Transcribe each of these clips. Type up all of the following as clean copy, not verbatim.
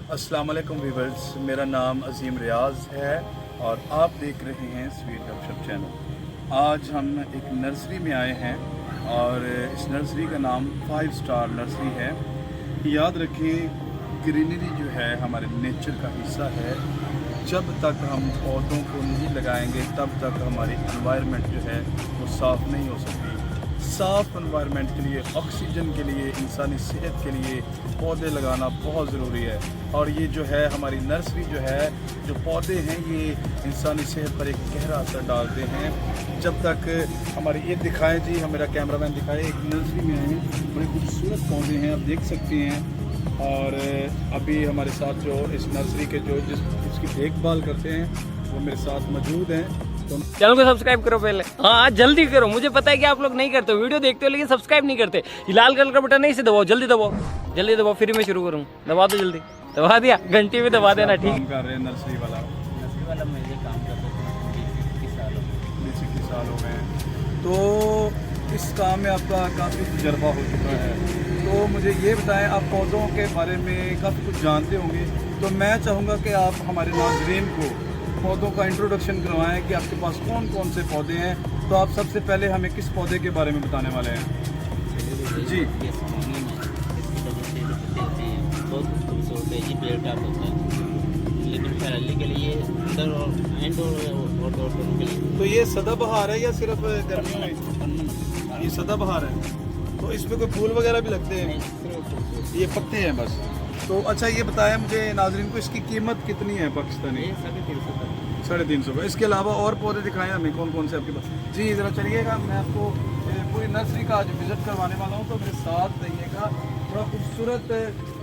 अस्सलाम वालेकुम व्यूअर्स, मेरा नाम अजीम रियाज है और आप देख रहे हैं स्वीट गपशप चैनल। आज हम एक नर्सरी में आए हैं और इस नर्सरी का नाम 5 स्टार नर्सरी है। याद रखें, ग्रीनरी जो है हमारे नेचर का हिस्सा है। जब तक हम पौधों को नहीं लगाएंगे तब तक हमारी एनवायरनमेंट जो है वो साफ़ नहीं हो सकती। साफ़ एनवायरनमेंट के लिए, ऑक्सीजन के लिए, इंसानी सेहत के लिए पौधे लगाना बहुत ज़रूरी है। और ये जो है हमारी नर्सरी जो है, जो पौधे हैं ये इंसानी सेहत पर एक गहरा असर डालते हैं। जब तक हमारी ये दिखाएं जी, हम मेरा कैमरामैन दिखाए, एक नर्सरी में आए हैं, बड़े खूबसूरत पौधे हैं, आप देख सकते हैं। और अभी हमारे साथ जो इस नर्सरी के जो जिसकी देखभाल करते हैं वो मेरे साथ मौजूद हैं। तो चैनल को सब्सक्राइब करो पहले। हाँ जल्दी करो, मुझे पता है कि आप लोग नहीं करते, वीडियो देखते हो लेकिन सब्सक्राइब नहीं करते। ये लाल कलर का बटन नहीं से दबाओ, जल्दी दबाओ, जल्दी दबाओ, फिर मैं शुरू करूँ। दबा दो जल्दी, दबा दिया, घंटी भी दबा देना। ठीक काम कर रहे हैं नर्सरी वाला मैं ये काम करता हूँ 20-21 साल हो गए। 20-21 साल हो गए हैं। तो इस काम में आपका काफ़ी तजर्बा हो चुका है। तो मुझे ये बताएं, आप पौधों के बारे में काफ़ी कुछ जानते होंगे, तो मैं चाहूँगा कि आप हमारे नाज़रीन को पौधों का इंट्रोडक्शन करवाएं कि आपके पास कौन कौन से पौधे हैं। तो आप सबसे पहले हमें किस पौधे के बारे में बताने वाले हैं? जी। ये सामान्य में इसकी वजह से जो पौधे हैं बहुत खूबसूरत है। ये पेड़ टाप होता है, लेकिन फैलने के लिए अंदर और एंड और दोनों के लिए तो ये सदाबहार है या सिर्फ गर्मियों में? ये सदाबहार है। तो इसमें कोई फूल वगैरह भी लगते हैं? ये पत्ते हैं बस। तो अच्छा ये बताया मुझे नाजरीन को, इसकी कीमत कितनी है पाकिस्तानी? 350 रुपये। इसके अलावा और पौधे दिखाएं हमें, कौन कौन से आपके पास? जी ज़रा चलिएगा, मैं आपको पूरी नर्सरी का आज विज़िट करवाने वाला हूँ, तो मेरे साथ रहिएगा। बड़ा खूबसूरत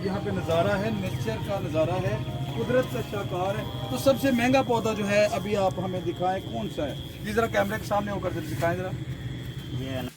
यहाँ पे नज़ारा है, नेचर का नज़ारा है, कुदरत का शाहकार है। तो सबसे महंगा पौधा जो है अभी आप हमें दिखाएं कौन सा है? जी ज़रा कैमरे के सामने होकर दिखाएं ज़रा। ये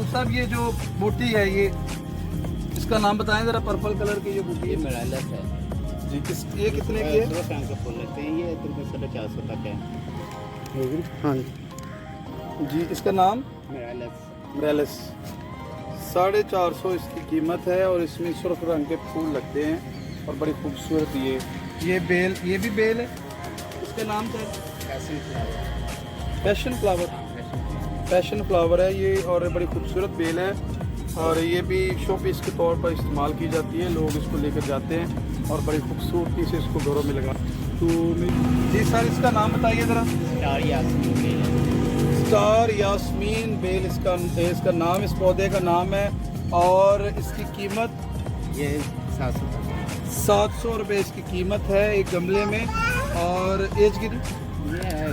महबूब साहब ये जो बूटी है ये इसका नाम बताएं ज़रा, पर्पल कलर की ये बूटी ये है मिरालस है। जी, ये कितने की है? 2 फ्रैंक के फूल लगते हैं, ये तकरीबन 450 तक है। हाँ जी, इसका नाम मिरालस। ब्रेलस 450 इसकी कीमत है और इसमें सुर्ख रंग के फूल लगते हैं और बड़ी खूबसूरत ये बेल, ये भी बेल है, इसका नाम क्या है? पैशन फ्लावर है ये और बड़ी खूबसूरत बेल है और ये भी शो पीस के तौर पर इस्तेमाल की जाती है। लोग इसको लेकर जाते हैं और बड़ी खूबसूरती से इसको घरों में लगा। तो जी सर, इसका नाम बताइए ज़रा। स्टार यास्मीन बेल है। स्टार यास्मीन बेल इसका नाम, इस पौधे का नाम है और इसकी कीमत ये 700 तक है। 700 रुपये इसकी कीमत है एक गमले में। और एज की ये है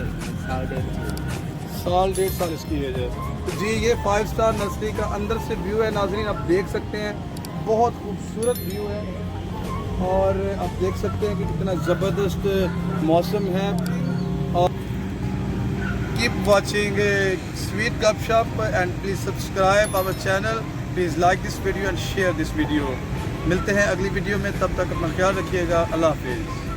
1.5 साल इसकी एज है। तो जी ये 5 स्टार नर्सरी का अंदर से व्यू है नाजरीन, आप देख सकते हैं, बहुत खूबसूरत व्यू है और आप देख सकते हैं कि कितना ज़बरदस्त मौसम है। और keep watching Sweet Gupshup and please subscribe our channel, please like this video and share this video. मिलते हैं अगली वीडियो में, तब तक अपना ख्याल रखिएगा। अल्लाह हाफिज़।